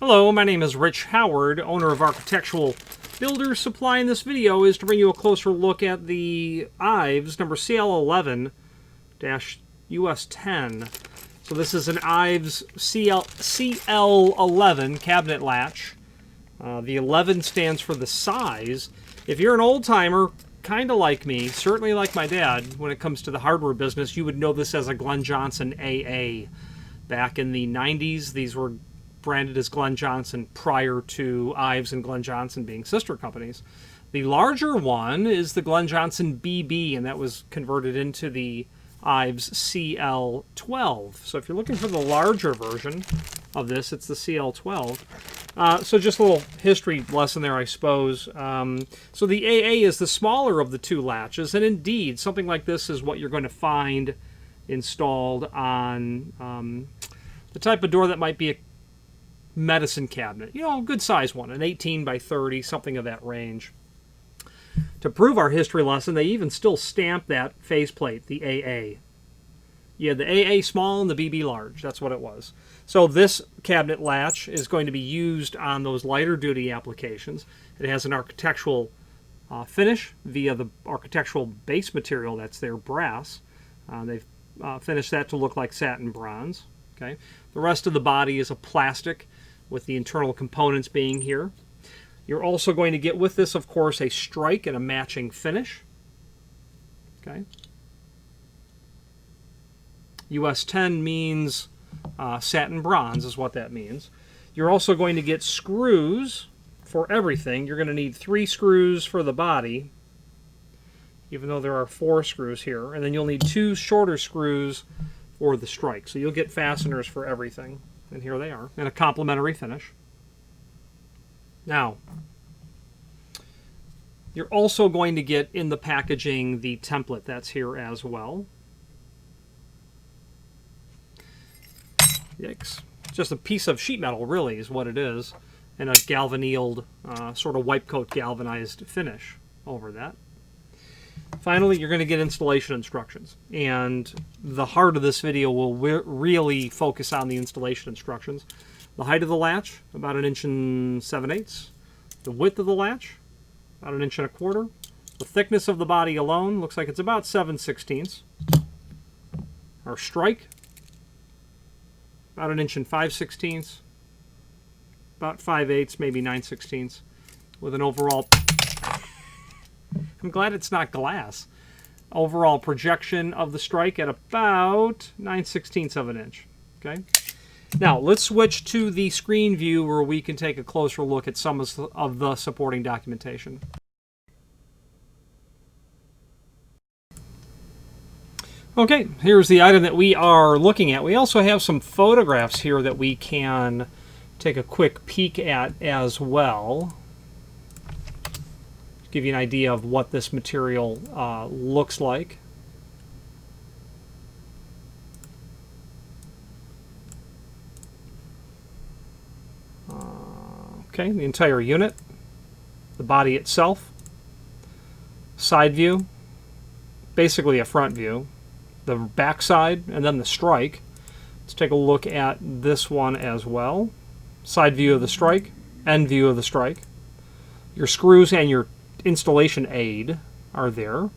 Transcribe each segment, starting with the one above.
Hello, my name is Rich Howard, owner of Architectural Builder Supply. In this video is to bring you a closer look at the IVES number CL11 US10. So this is an IVES CL11 cabinet latch. The 11 stands for the size. If you're an old timer, kind of like me, certainly like my dad, when it comes to the hardware business, you would know this as a Glenn Johnson AA. Back in the 90s, these were branded as Glenn Johnson prior to IVES and Glenn Johnson being sister companies. The larger one is the Glenn Johnson BB, and that was converted into the IVES CL12. So if you're looking for the larger version of this, it's the CL12. So just a little history lesson there, I suppose. So the AA is the smaller of the two latches, and indeed, something like this is what you're going to find installed on the type of door that might be a medicine cabinet. You know, a good size one, an 18 by 30, something of that range. To prove our history lesson, they even still stamp that faceplate, the AA. Yeah, the AA small and the BB large. That's what it was. So this cabinet latch is going to be used on those lighter duty applications. It has an architectural finish via the architectural base material that's their brass. They've finished that to look like satin bronze. Okay. The rest of the body is a plastic with the internal components being here. You're also going to get with this, of course, a strike and a matching finish. Okay. US10 means satin bronze is what that means. You're also going to get screws for everything. You're going to need 3 screws for the body, even though there are 4 screws here. And then you'll need 2 shorter screws for the strike. So you'll get fasteners for everything. And here they are, and a complementary finish. Now, you're also going to get in the packaging the template that's here as well. Yikes. Just a piece of sheet metal, really, is what it is, and a galvanized, sort of wipe coat galvanized finish over that. Finally, you're going to get installation instructions, and the heart of this video will really focus on the installation instructions. The height of the latch, about 1 7/8 inches. The width of the latch, about 1 1/4 inches. The thickness of the body alone looks like it's about 7/16. Our strike, about 1 5/16 inches. About 5/8, maybe 9/16, with an overall... I'm glad it's not glass. Overall projection of the strike at about 9/16 of an inch. Okay. Now let's switch to the screen view where we can take a closer look at some of the supporting documentation. Okay, here's the item that we are looking at. We also have some photographs here that we can take a quick peek at as well. Give you an idea of what this material looks like. Okay, the entire unit, the body itself, side view, basically a front view, the back side, and then the strike. Let's take a look at this one as well. Side view of the strike, end view of the strike. Your screws and your installation aid are there.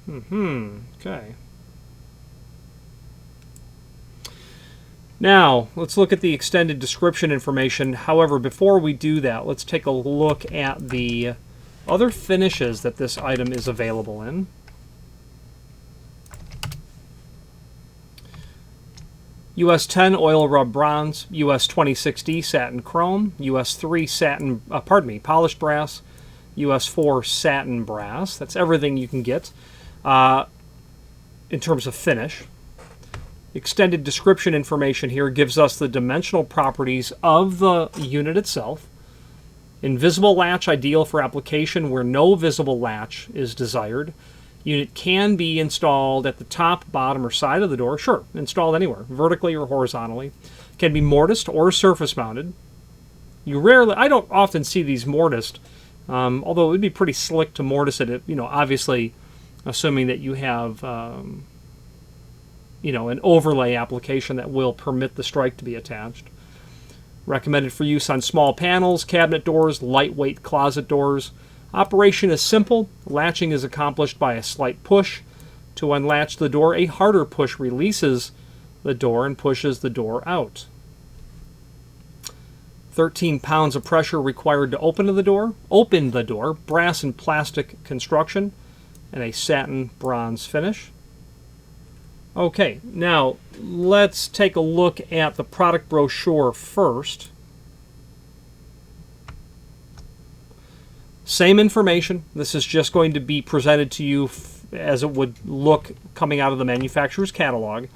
Okay. Now, let's look at the extended description information. However, before we do that, let's take a look at the other finishes that this item is available in. US10 oil rub bronze, US2060 satin chrome, US3 satin, polished brass, US4 satin brass. That's everything you can get in terms of finish. Extended description information here gives us the dimensional properties of the unit itself. Invisible latch, ideal for application where no visible latch is desired. Unit can be installed at the top, bottom, or side of the door. Sure, installed anywhere, vertically or horizontally. Can be mortised or surface mounted. I don't often see these mortised, although it would be pretty slick to mortise it, obviously assuming that you have an overlay application that will permit the strike to be attached. Recommended for use on small panels, cabinet doors, lightweight closet doors. Operation is simple. Latching is accomplished by a slight push. To unlatch the door, a harder push releases the door and pushes the door out. 13 pounds of pressure required to open the door, brass and plastic construction, and a satin bronze finish. Okay, now let's take a look at the product brochure first. Same information. This is just going to be presented to you as it would look coming out of the manufacturer's catalog.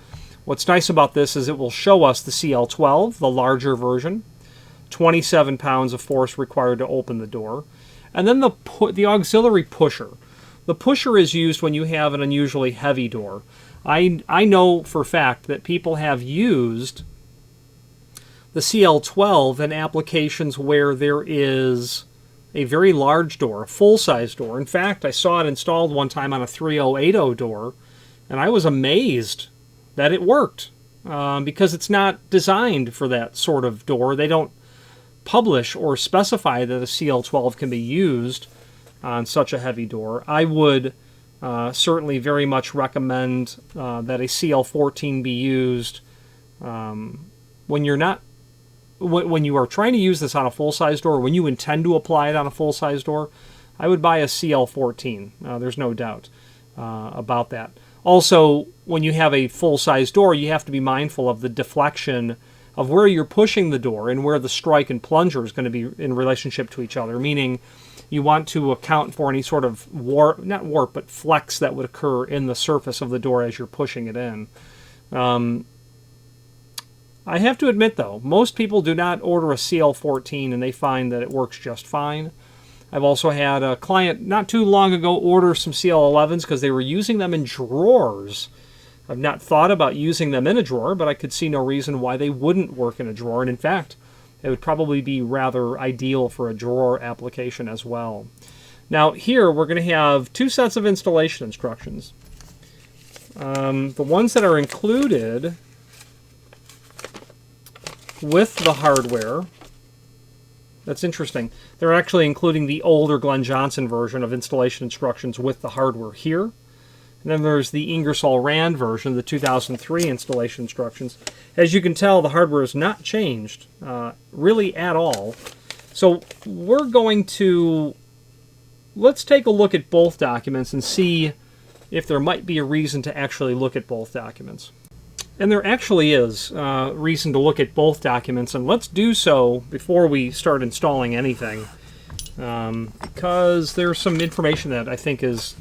What's nice about this is it will show us the CL12, the larger version, 27 pounds of force required to open the door, and then the auxiliary pusher. The pusher is used when you have an unusually heavy door. I know for a fact that people have used the CL12 in applications where there is a very large door, a full-size door. In fact, I saw it installed one time on a 3080 door, and I was amazed that it worked because it's not designed for that sort of door. They don't publish or specify that a CL12 can be used on such a heavy door. I would certainly very much recommend that a CL14 be used when you are trying to use this on a full-size door, or when you intend to apply it on a full-size door. I would buy a CL14. There's no doubt about that. Also, when you have a full-size door, you have to be mindful of the deflection of where you're pushing the door and where the strike and plunger is going to be in relationship to each other, meaning you want to account for any sort of not warp, but flex that would occur in the surface of the door as you're pushing it in. I have to admit, though, most people do not order a CL14 and they find that it works just fine. I've also had a client not too long ago order some CL11s because they were using them in drawers. I've not thought about using them in a drawer, but I could see no reason why they wouldn't work in a drawer. And in fact, it would probably be rather ideal for a drawer application as well. Now here we're going to have two sets of installation instructions. The ones that are included with the hardware, that's interesting. They're actually including the older Glenn Johnson version of installation instructions with the hardware here. And then there's the Ingersoll Rand version, the 2003 installation instructions. As you can tell, the hardware has not changed really at all. So we're going to, let's take a look at both documents and see if there might be a reason to actually look at both documents. And there actually is reason to look at both documents, and let's do so before we start installing anything, because there's some information that I think is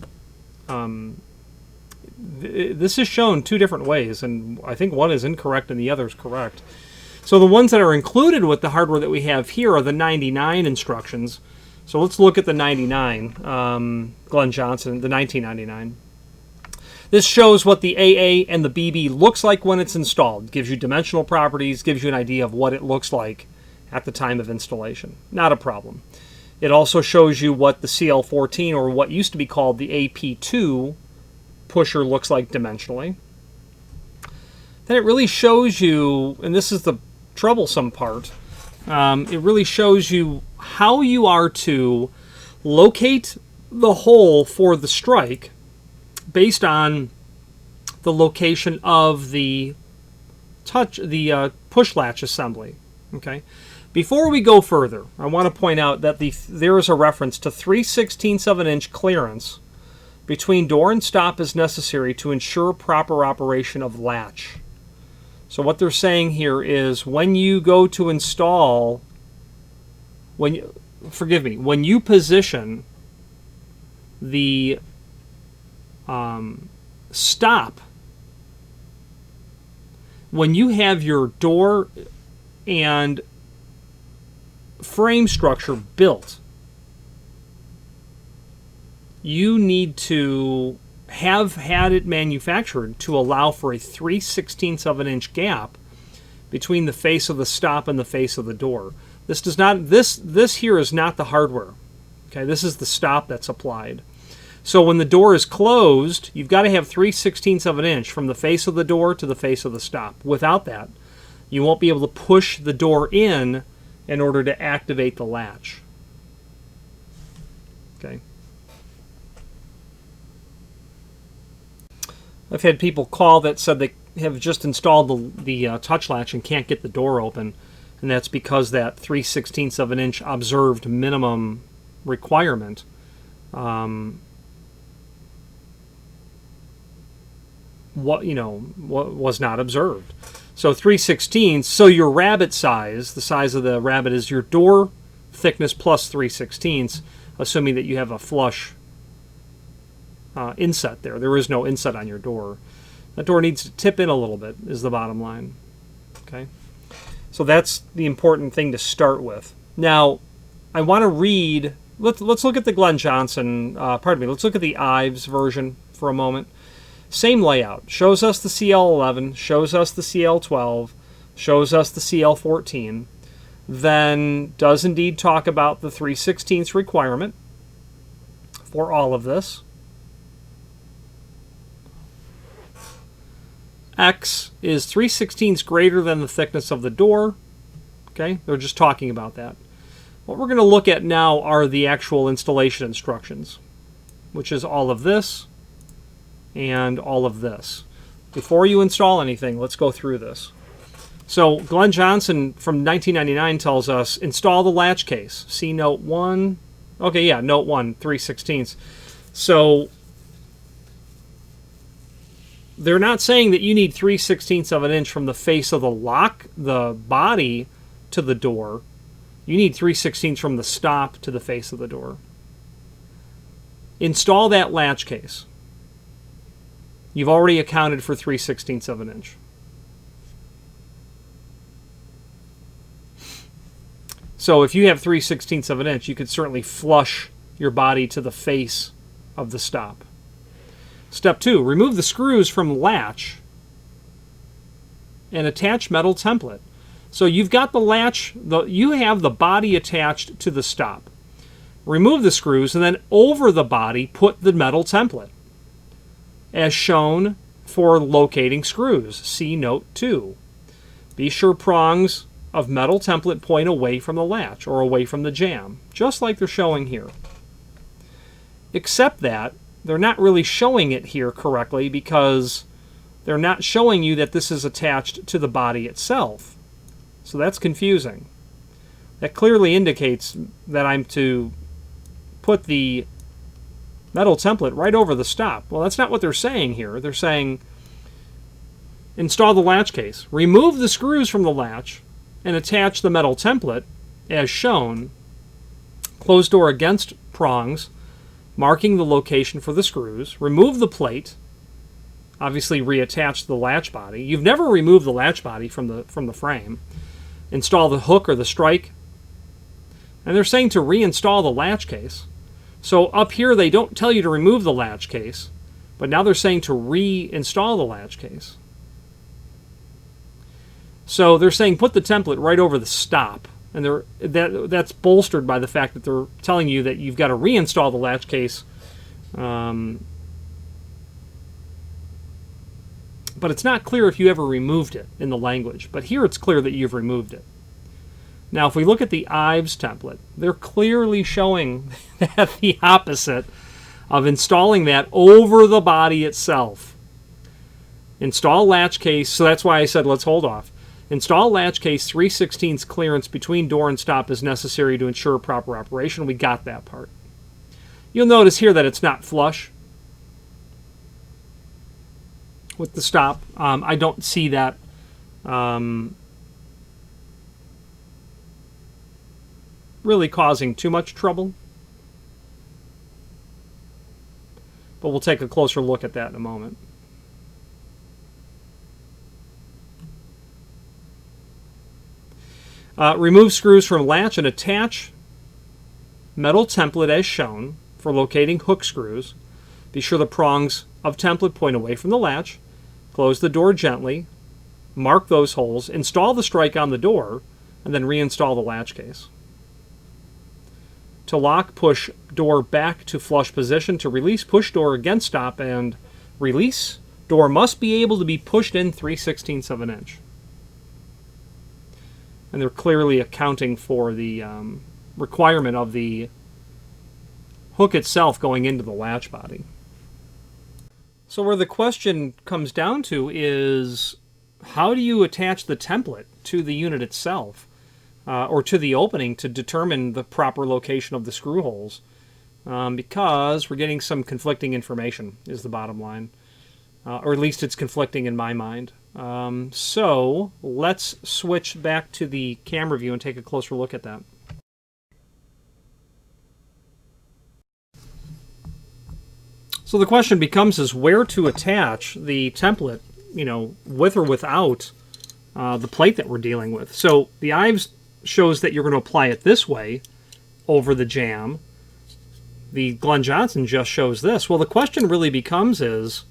this is shown two different ways, and I think one is incorrect and the other is correct. So the ones that are included with the hardware that we have here are the 99 instructions. So let's look at the 99, Glenn Johnson, the 1999. This shows what the AA and the BB looks like when it's installed. Gives you dimensional properties, gives you an idea of what it looks like at the time of installation. Not a problem. It also shows you what the CL14, or what used to be called the AP2 pusher, looks like dimensionally. Then it really shows you, and this is the troublesome part, it really shows you how you are to locate the hole for the strike based on the location of the push latch assembly. Okay. Before we go further, I want to point out that there is a reference to 3/16 of an inch clearance between door and stop is necessary to ensure proper operation of latch. So what they're saying here is when you go to install, when you position the stop, when you have your door and frame structure built, you need to have had it manufactured to allow for a 3/16 of an inch gap between the face of the stop and the face of the door. This does not, this here is not the hardware. Okay, this is the stop that's applied. So when the door is closed, you've got to have 3/16 of an inch from the face of the door to the face of the stop. Without that, you won't be able to push the door in order to activate the latch. Okay. I've had people call that said they have just installed the touch latch and can't get the door open, and that's because that 3/16 of an inch observed minimum requirement was not observed. So 3/16, so your rabbet size, the size of the rabbet, is your door thickness plus 3/16, assuming that you have a flush inset there. There is no inset on your door. That door needs to tip in a little bit, is the bottom line. Okay, so that's the important thing to start with. Now, I want to read. Let's look at the Glenn Johnson. Let's look at the IVES version for a moment. Same layout. Shows us the CL11, shows us the CL12, shows us the CL14. Then does indeed talk about the 3/16 requirement for all of this. X is 3/16 greater than the thickness of the door. Okay, they're just talking about that. What we're going to look at now are the actual installation instructions, which is all of this and all of this. Before you install anything, let's go through this. So Glenn Johnson from 1999 tells us, install the latch case. See note 1. Okay, yeah, note 1, 3/16. So they're not saying that you need 3/16 of an inch from the face of the body to the door. You need 3/16 from the stop to the face of the door. Install that latch case. You've already accounted for 3/16 of an inch. So if you have 3/16 of an inch, you could certainly flush your body to the face of the stop. Step 2, remove the screws from latch and attach metal template. So you've got the latch, you have the body attached to the stop. Remove the screws and then over the body put the metal template, as shown for locating screws. See note 2. Be sure prongs of metal template point away from the latch or away from the jamb, just like they're showing here. Except that they're not really showing it here correctly because they're not showing you that this is attached to the body itself. So that's confusing. That clearly indicates that I'm to put the metal template right over the stop. Well, that's not what they're saying here. They're saying install the latch case, remove the screws from the latch, and attach the metal template as shown. Close door against prongs, marking the location for the screws. Remove the plate. Obviously reattach the latch body. You've never removed the latch body from the frame. Install the hook or the strike. And they're saying to reinstall the latch case. So up here they don't tell you to remove the latch case, but now they're saying to reinstall the latch case. So they're saying put the template right over the stop, and that's bolstered by the fact that they're telling you that you've got to reinstall the latch case. But it's not clear if you ever removed it in the language. But here it's clear that you've removed it. Now, if we look at the IVES template, they're clearly showing that the opposite of installing that over the body itself. Install latch case, so that's why I said let's hold off. Install latch case 3/16 clearance between door and stop is necessary to ensure proper operation. We got that part. You'll notice here that it's not flush with the stop. I don't see that really causing too much trouble. But we'll take a closer look at that in a moment. Remove screws from latch and attach metal template as shown for locating hook screws. Be sure the prongs of template point away from the latch. Close the door gently. Mark those holes. Install the strike on the door, and then reinstall the latch case. To lock, push door back to flush position. To release, push door against stop and release. Door must be able to be pushed in 3/16 of an inch. And they're clearly accounting for the requirement of the hook itself going into the latch body. So where the question comes down to is, how do you attach the template to the unit itself, or to the opening to determine the proper location of the screw holes? Because we're getting some conflicting information is the bottom line. Or at least it's conflicting in my mind. So let's switch back to the camera view and take a closer look at that. So the question becomes is where to attach the template, you know, with or without the plate that we're dealing with. So the IVES shows that you're going to apply it this way over the jamb. The Glenn Johnson just shows this. Well, the question really becomes is,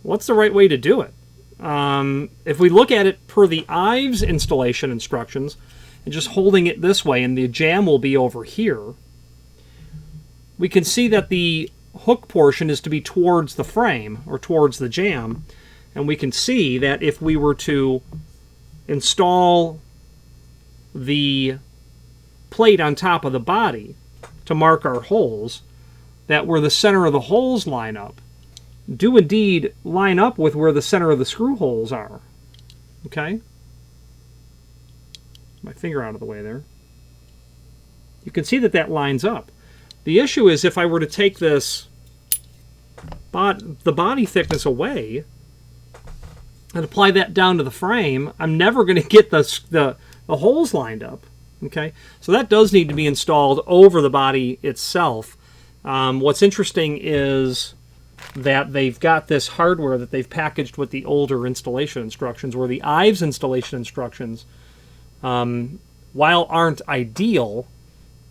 what's the right way to do it? If we look at it per the IVES installation instructions, and just holding it this way, and the jamb will be over here, we can see that the hook portion is to be towards the frame, or towards the jamb, and we can see that if we were to install the plate on top of the body to mark our holes, that where the center of the holes line up, do indeed line up with where the center of the screw holes are. Okay? My finger out of the way there. You can see that that lines up. The issue is if I were to take this, the body thickness away and apply that down to the frame, I'm never going to get the holes lined up. Okay? So that does need to be installed over the body itself. What's interesting is that they've got this hardware that they've packaged with the older installation instructions, where the IVES installation instructions, while aren't ideal,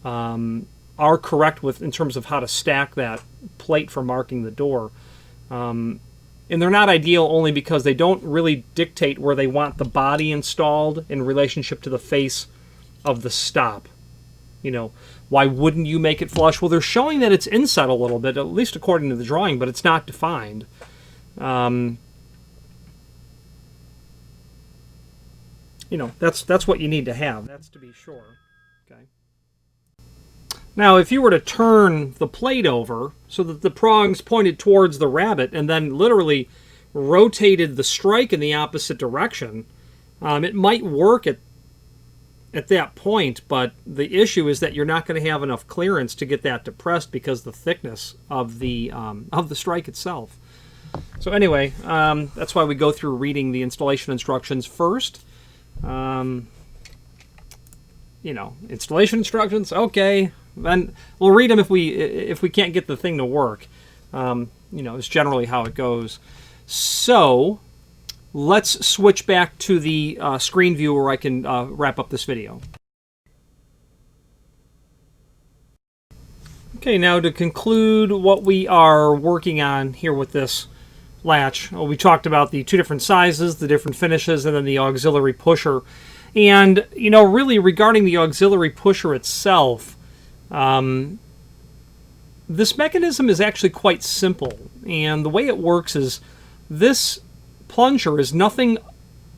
are correct in terms of how to stack that plate for marking the door. And they're not ideal only because they don't really dictate where they want the body installed in relationship to the face of the stop. You know, why wouldn't you make it flush? Well, they're showing that it's inset a little bit, at least according to the drawing, but it's not defined. You know, that's what you need to have. That's to be sure. Okay. Now, if you were to turn the plate over so that the prongs pointed towards the rabbet and then literally rotated the strike in the opposite direction, it might work at that point, but the issue is that you're not going to have enough clearance to get that depressed because the thickness of the strike itself. So anyway, that's why we go through reading the installation instructions first. You know, installation instructions, okay, then we'll read them if we can't get the thing to work. You know, it's generally how it goes. So let's switch back to the screen view where I can wrap up this video. Okay, now to conclude what we are working on here with this latch, we talked about the two different sizes, the different finishes, and then the auxiliary pusher. And, you know, really regarding the auxiliary pusher itself, this mechanism is actually quite simple. And the way it works is this plunger is nothing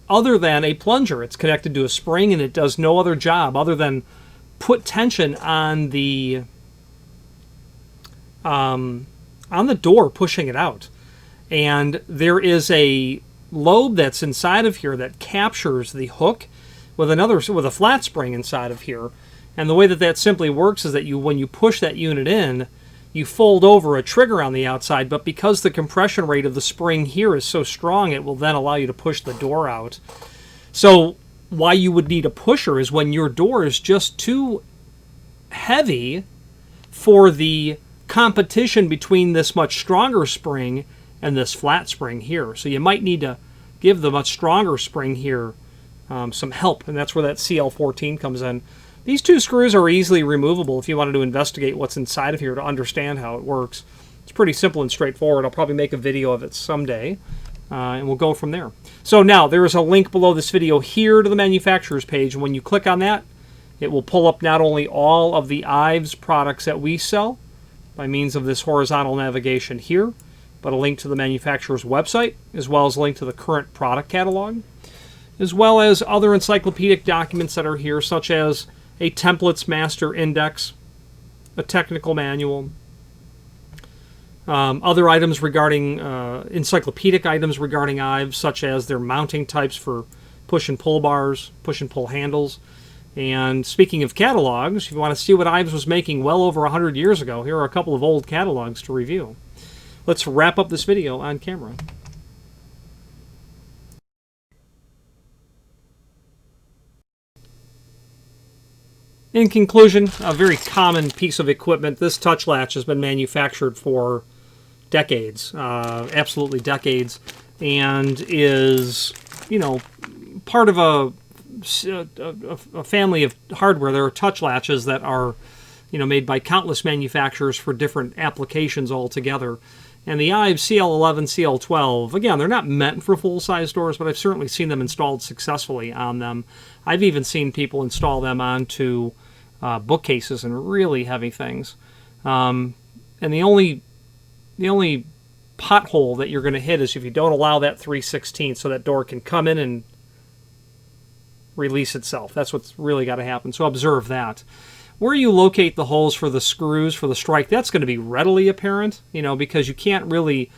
other than a plunger. It's connected to a spring and it does no other job other than put tension on the door, pushing it out. And there is a lobe that's inside of here that captures the hook with a flat spring inside of here. And the way that simply works is that when you push that unit in, you fold over a trigger on the outside, but because the compression rate of the spring here is so strong, it will then allow you to push the door out. So why you would need a pusher is when your door is just too heavy for the competition between this much stronger spring and this flat spring here. So you might need to give the much stronger spring here some help, and that's where that CL14 comes in. These two screws are easily removable if you wanted to investigate what's inside of here to understand how it works. It's pretty simple and straightforward. I'll probably make a video of it someday, and we'll go from there. So now, there is a link below this video here to the manufacturer's page. When you click on that, It will pull up not only all of the IVES products that we sell by means of this horizontal navigation here, but a link to the manufacturer's website, as well as a link to the current product catalog, as well as other encyclopedic documents that are here, such as a templates master index, a technical manual, other items regarding encyclopedic items regarding IVES, such as their mounting types for push and pull bars, push and pull handles. And speaking of catalogs, if you want to see what IVES was making well over 100 years ago, here are a couple of old catalogs to review. Let's wrap up this video on camera. In conclusion, a very common piece of equipment. This touch latch has been manufactured for decades, absolutely decades, and is, part of a family of hardware. There are touch latches that are, made by countless manufacturers for different applications altogether. And the IVES CL11, CL12, again, they're not meant for full-size doors, but I've certainly seen them installed successfully on them. I've even seen people install them onto bookcases and really heavy things. And the only pothole that you're going to hit is if you don't allow that 3/16 so that door can come in and release itself. That's what's really got to happen. So observe that. Where you locate the holes for the screws for the strike, that's going to be readily apparent, because you can't really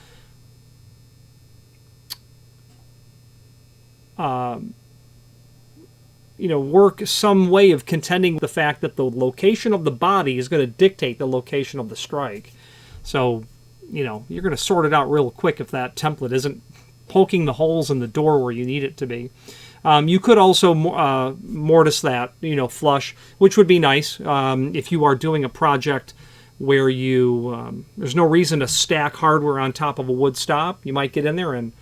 work some way of contending with the fact that the location of the body is going to dictate the location of the strike. So, you're going to sort it out real quick if that template isn't poking the holes in the door where you need it to be. You could also mortise that, flush, which would be nice if you are doing a project where there's no reason to stack hardware on top of a wood stop. You might get in there and,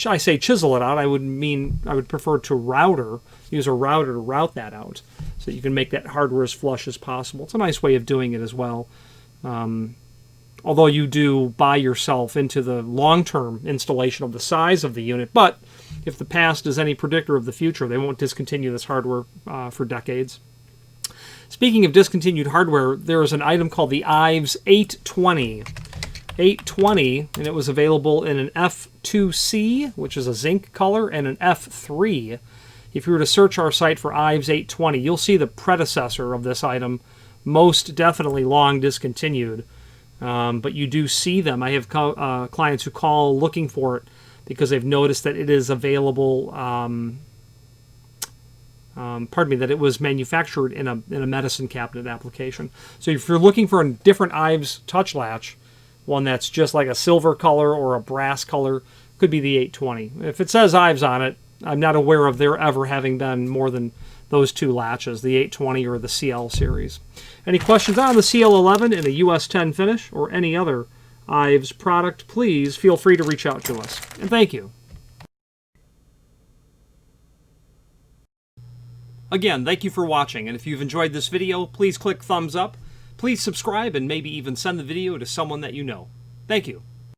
I say chisel it out. I would prefer to use a router to route that out so that you can make that hardware as flush as possible. It's a nice way of doing it as well. Although you do buy yourself into the long-term installation of the size of the unit, but if the past is any predictor of the future, they won't discontinue this hardware for decades. Speaking of discontinued hardware, there is an item called the IVES 820. 820, and it was available in an F2C, which is a zinc color, and an F3. If you were to search our site for IVES 820, you'll see the predecessor of this item, most definitely long discontinued. But you do see them. I have clients who call looking for it because they've noticed that it is available, that it was manufactured in a medicine cabinet application. So if you're looking for a different IVES touch latch, one that's just like a silver color or a brass color, could be the 820. If it says IVES on it, I'm not aware of there ever having been more than those two latches, the 820 or the CL series. Any questions on the CL11 in a US10 finish or any other IVES product, please feel free to reach out to us. And thank you. Again, thank you for watching, and if you've enjoyed this video, please click thumbs up. Please subscribe and maybe even send the video to someone that you know. Thank you.